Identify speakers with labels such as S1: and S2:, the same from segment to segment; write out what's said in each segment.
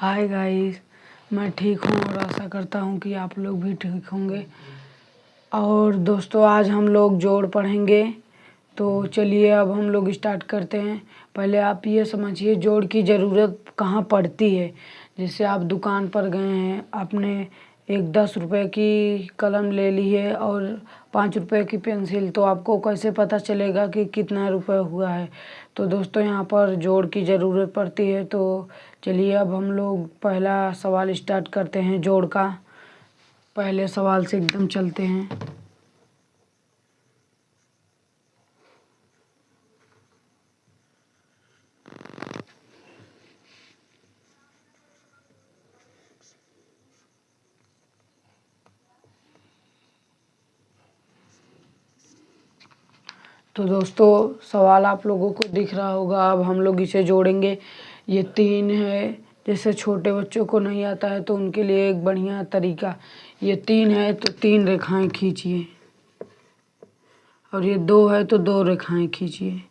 S1: Hi guys, मैं ठीक हूँ और आशा करता हूँ कि आप लोग भी ठीक होंगे। और दोस्तों, आज हम लोग जोड़ पढ़ेंगे। तो चलिए अब हम लोग स्टार्ट करते हैं। पहले आप ये समझिए जोड़ की ज़रूरत कहाँ पड़ती है। जैसे आप दुकान पर गए हैं, आपने एक 10 रुपए की कलम ले ली है और 5 रुपए की पेंसिल, तो आपको कैसे पता चलेगा कि कितना रुपए हुआ है। तो दोस्तों, यहाँ पर जोड़ की ज़रूरत पड़ती है। तो चलिए अब हम लोग पहला सवाल स्टार्ट करते हैं जोड़ का। पहले सवाल से एकदम चलते हैं। तो दोस्तों, सवाल आप लोगों को दिख रहा होगा। अब हम लोग इसे जोड़ेंगे। ये 3 है। जैसे छोटे बच्चों को नहीं आता है तो उनके लिए एक बढ़िया तरीका, ये 3 है तो 3 रेखाएं खींचिए, और ये 2 है तो 2 रेखाएं खींचिए।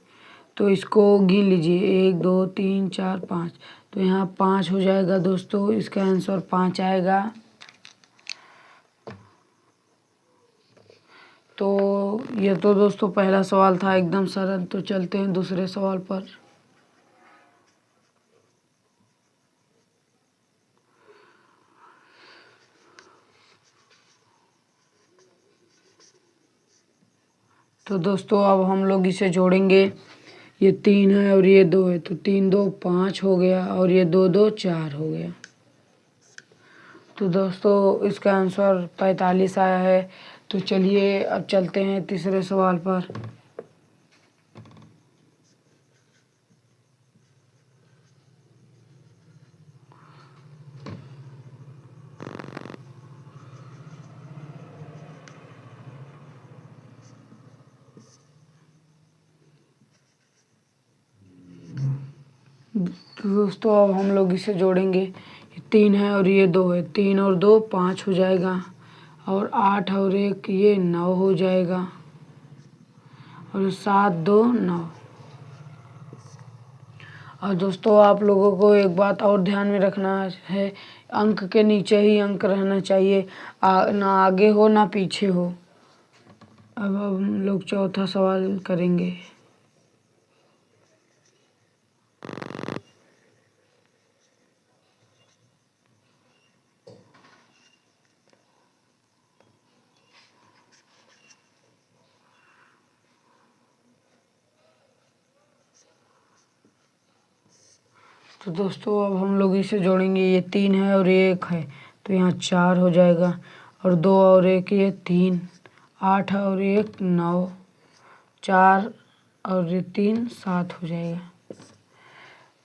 S1: तो इसको गिन लीजिए, 1 2 3 4 5। तो यहाँ 5 हो जाएगा दोस्तों। इसका आंसर 5 आएगा। तो ये तो दोस्तों पहला सवाल था, एकदम सरल। तो चलते हैं दूसरे सवाल पर। तो दोस्तों, अब हम लोग इसे जोड़ेंगे। ये 3 है और ये 2 है, तो 3 2 5 हो गया, और ये 2 2 4 हो गया। तो दोस्तों, इसका आंसर 45 आया है। तो चलिए अब चलते हैं तीसरे सवाल पर। तो दोस्तों, अब हम लोग इसे जोड़ेंगे। ये 3 है और ये 2 है, 3 और 2 5 हो जाएगा, और 8 और 1 ये 9 हो जाएगा, और 7 2 9। और दोस्तों, आप लोगों को एक बात और ध्यान में रखना है, अंक के नीचे ही अंक रहना चाहिए, ना आगे हो ना पीछे हो। अब हम लोग चौथा सवाल करेंगे। तो दोस्तों, अब हम लोग इसे जोड़ेंगे। ये 3 है और ये 1 है, तो यहाँ 4 हो जाएगा, और 2 और 1 ये 3, 8 और 1 9, 4 और ये 3 7 हो जाएगा।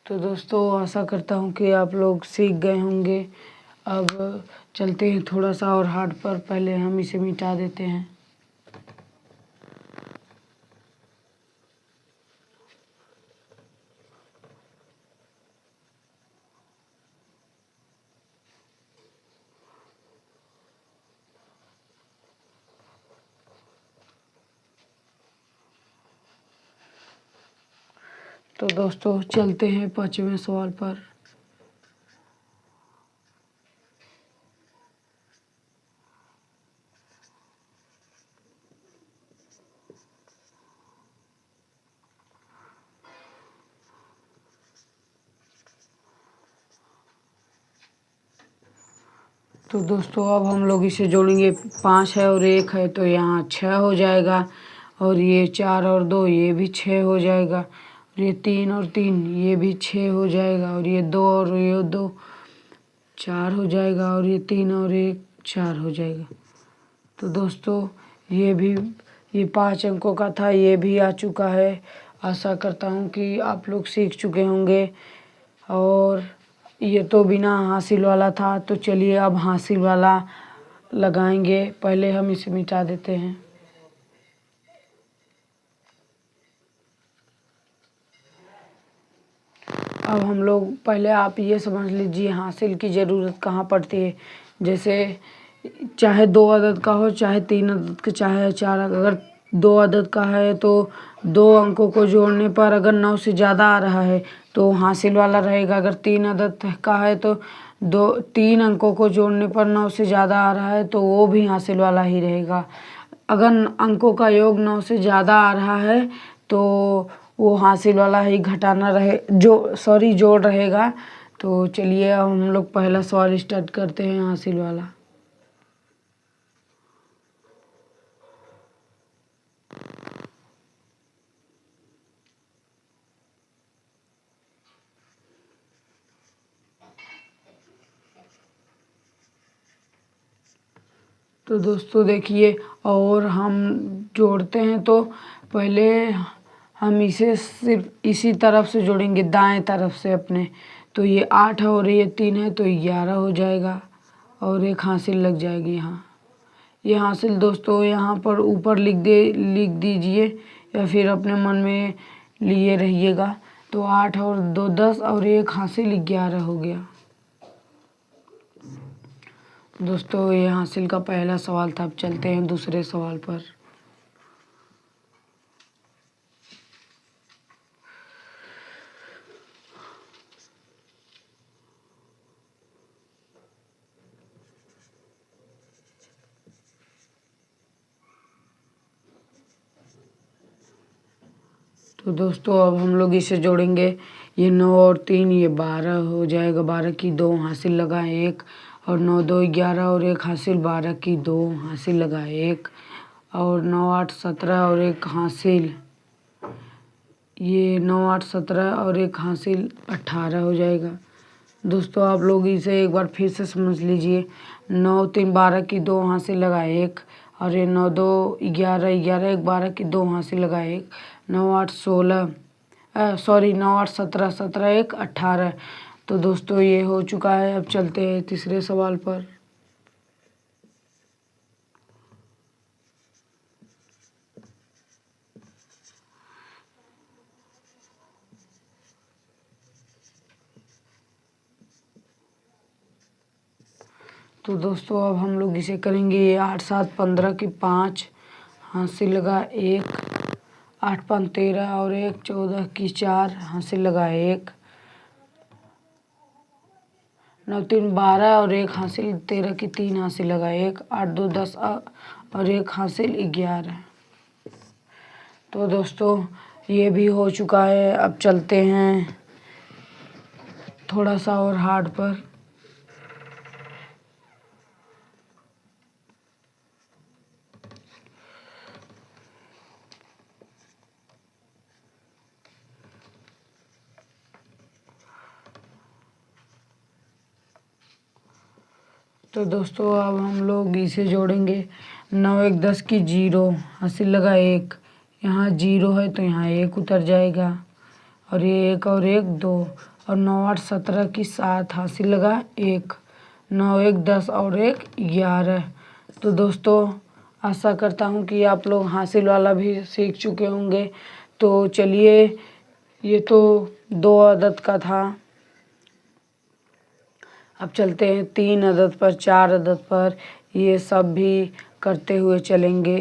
S1: तो दोस्तों, आशा करता हूँ कि आप लोग सीख गए होंगे। अब चलते हैं थोड़ा सा और हार्ड पर। पहले हम इसे मिटा देते हैं। तो दोस्तों, चलते हैं 5वें सवाल पर। तो दोस्तों, अब हम लोग इसे जोड़ेंगे। 5 है और 1 है, तो यहाँ 6 हो जाएगा, और ये 4 और 2 ये भी 6 हो जाएगा, और ये 3 और 3 ये भी 6 हो जाएगा, और ये 2 और ये 2 4 हो जाएगा, और ये 3 और 1 4 हो जाएगा। तो दोस्तों, ये 5 अंकों का था, ये भी आ चुका है। आशा करता हूँ कि आप लोग सीख चुके होंगे। और ये तो बिना हासिल वाला था, तो चलिए अब हासिल वाला लगाएंगे। पहले हम इसे मिटा देते हैं। अब हम लोग, पहले आप ये समझ लीजिए हासिल की ज़रूरत कहाँ पड़ती है। जैसे चाहे 2 अदद का हो, चाहे 3 अदद का, चाहे 4 अगर दो अदद का है तो दो अंकों को जोड़ने पर अगर 9 से ज़्यादा आ रहा है तो हासिल वाला रहेगा। अगर 3 अदद का है तो 3 अंकों को जोड़ने पर 9 से ज़्यादा आ रहा है तो वो भी हासिल वाला ही रहेगा। अगर अंकों का योग 9 से ज़्यादा आ रहा है तो वो हासिल वाला ही घटाना रहे जोड़ रहेगा। तो चलिए अब हम लोग पहला सवाल स्टार्ट करते हैं हासिल वाला। तो दोस्तों देखिए, और हम जोड़ते हैं तो पहले हम इसे सिर्फ इसी तरफ से जोड़ेंगे, दाएं तरफ से अपने। तो ये 8 है और ये 3 है तो 11 हो जाएगा और एक हासिल लग जाएगी यहाँ। ये हासिल दोस्तों यहाँ पर ऊपर लिख दीजिए या फिर अपने मन में लिए रहिएगा। तो 8 और 2 10 और एक हासिल 11 हो गया। दोस्तों ये हासिल का पहला सवाल था। अब चलते हैं दूसरे सवाल पर। तो दोस्तों अब हम लोग इसे जोड़ेंगे। ये 9 और 3 ये 12 हो जाएगा। 12 की 2 हासिल लगा 1 और 9 2 11 और एक हासिल 12 की 2 हासिल लगा 1 और 9 8 17 और एक हासिल, ये 9 8 17 और एक हासिल 18 हो जाएगा। दोस्तों आप लोग इसे एक बार फिर से समझ लीजिए। 9 3 12 की 2 हासिल लगा 1 और ये 9 2 11 11 एक 12 की 2 हासिल लगा 1 9 8 16 9 8 17 17 एक 18। तो दोस्तों ये हो चुका है। अब चलते हैं तीसरे सवाल पर। तो दोस्तों अब हम लोग इसे करेंगे। ये 8 7 15 की 5 हासिल लगा 1 8 5 13 और एक 14 की 4 हासिल लगा 1 9 3 12 और एक हासिल 13 की 3 हासिल लगा 1 8 2 10 और एक हासिल 11। तो दोस्तों ये भी हो चुका है। अब चलते हैं थोड़ा सा और हार्ड पर। तो दोस्तों अब हम लोग इसे जोड़ेंगे। 9 1 10 की 0 हासिल लगा 1, यहाँ 0 है तो यहाँ 1 उतर जाएगा और ये 1 और 1 2 और 9 8 17 की 7 हासिल लगा 1 9 1 10 और एक 11। तो दोस्तों आशा करता हूँ कि आप लोग हासिल वाला भी सीख चुके होंगे। तो चलिए, ये तो 2 अदद का था। अब चलते हैं 3 अदद पर, 4 अदद पर। ये सब भी करते हुए चलेंगे।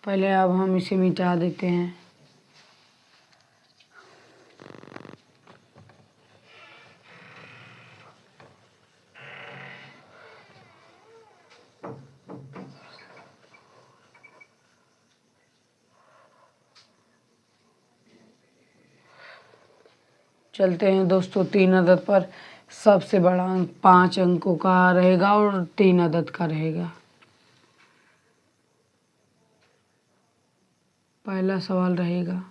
S1: पहले अब हम इसे मिटा देते हैं। चलते हैं दोस्तों 3 अदद पर। सबसे बड़ा अंक 5 अंकों का रहेगा और 3 अदद का रहेगा। पहला सवाल रहेगा।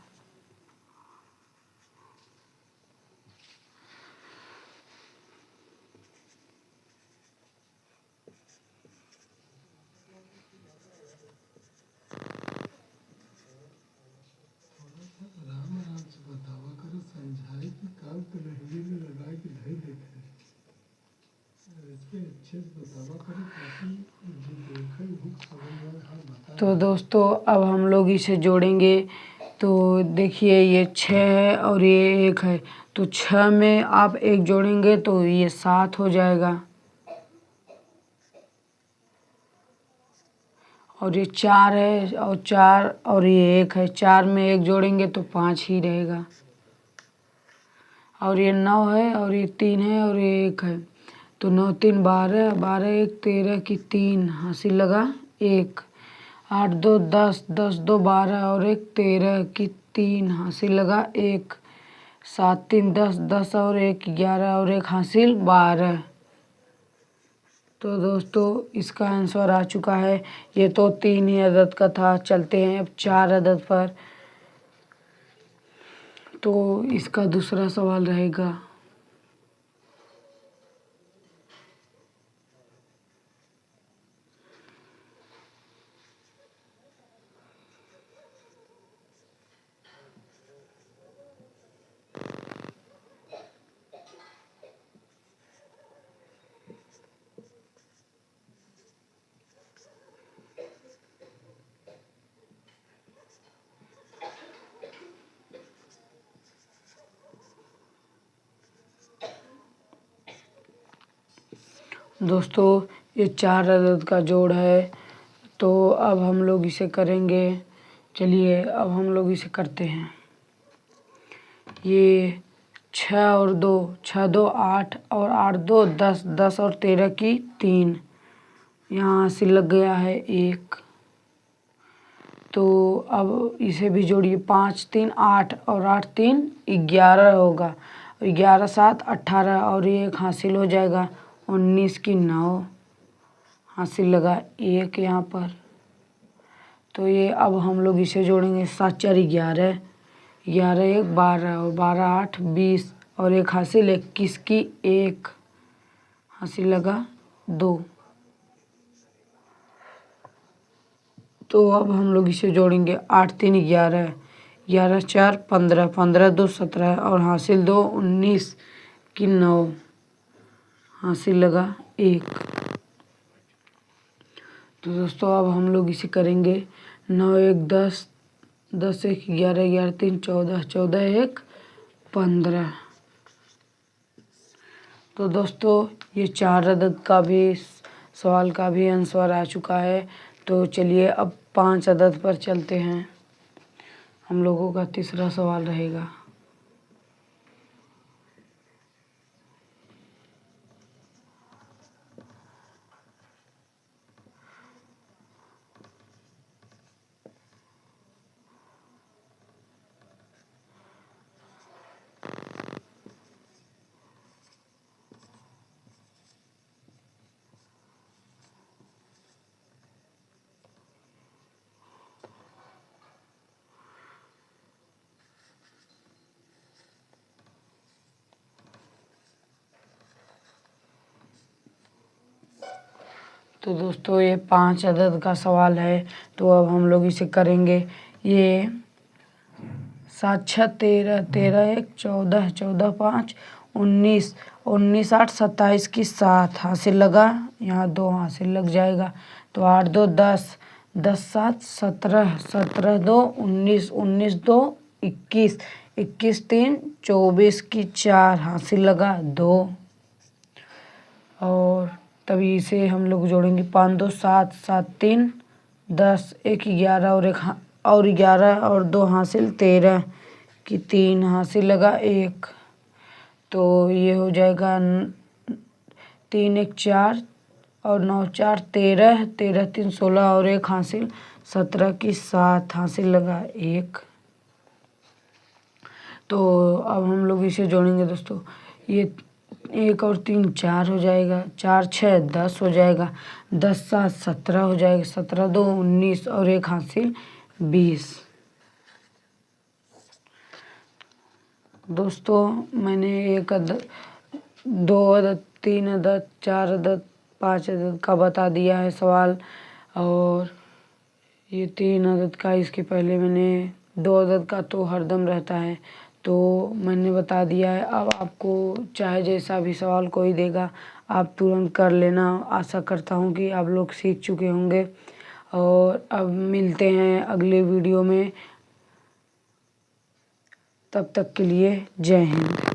S1: तो दोस्तों अब हम लोग इसे जोड़ेंगे। तो देखिए ये 6 है और ये 1 है तो 6 में आप 1 जोड़ेंगे तो ये 7 हो जाएगा और ये 4 है और 4 और ये 1 है। 4 में 1 जोड़ेंगे तो 5 ही रहेगा। और ये 9 है और ये 3 है और ये 1 है, तो 9 3 12, 12 1 13 की 3 हासिल लगा 1। 8 2 10, 10 2 12 और 1 13 की 3 हासिल लगा 1। 7 3 10, 10 और 1 11 और 1 हासिल 12। तो दोस्तों इसका आंसर आ चुका है। ये तो 3 ही अदद का था। चलते हैं अब 4 अदद पर। तो इसका दूसरा सवाल रहेगा। दोस्तों ये 4 अदद का जोड़ है, तो अब हम लोग इसे करेंगे। चलिए अब हम लोग इसे करते हैं। ये 6 और 2, 6 2 8 और 8 2 10, 10 और 13 की 3 यहाँ से लग गया है 1। तो अब इसे भी जोड़िए। 5 3 8 और 8 3 11 होगा। 11 7 18 और ये 1 हासिल हो जाएगा। 19 की 9 हासिल लगा 1 यहाँ पर। तो ये अब हम लोग इसे जोड़ेंगे। 7 4 11, 11 1 12 और 12 8 20 और 1 हासिल 21 की 1 हासिल लगा 2। तो अब हम लोग इसे जोड़ेंगे। 8 3 11, 11 4 15, 15 2 17 और हासिल 2 19 की 9 हासिल लगा 1। तो दोस्तों अब हम लोग इसे करेंगे। 9 1 10, 10 1 11, 11 3 14, 14 1 15। तो दोस्तों ये 4 अदद का भी सवाल का भी आंसर आ चुका है। तो चलिए अब 5 अदद पर चलते हैं। हम लोगों का तीसरा सवाल रहेगा। तो दोस्तों ये 5 अदद का सवाल है। तो अब हम लोग इसे करेंगे। ये 7 6 13, 13 1 14, 14 5 19, 19 8 27 की 7 हासिल लगा। यहाँ 2 हासिल लग जाएगा। तो 8 2 10, 10 7 17, 17 2 19, 19 2 21, 21 3 24 की 4 हासिल लगा 2। और तभी इसे हम लोग जोड़ेंगे। 5 2 7, 7 3 10, 1 11 और 1 और 11 और 2 हासिल 13 की 3 हासिल लगा 1। तो ये हो जाएगा 3 1 4 और 9 4 13, 13 3 16 और 1 हासिल 17 की 7 हासिल लगा 1। तो अब हम लोग इसे जोड़ेंगे दोस्तों। ये 1 और 3 4 हो जाएगा। 4 6 10 हो जाएगा। 10 7 17 हो जाएगा। 17 2 19 और 1 हासिल 20। दोस्तों मैंने 1 अदद, 2 अदद, 3 अदद, 4 अदद, 5 अदद का बता दिया है सवाल। और ये 3 अदद का, इसके पहले मैंने 2 अदद का तो हरदम रहता है, तो मैंने बता दिया है। अब आपको चाहे जैसा भी सवाल कोई देगा आप तुरंत कर लेना। आशा करता हूँ कि आप लोग सीख चुके होंगे। और अब मिलते हैं अगले वीडियो में। तब तक के लिए जय हिंद।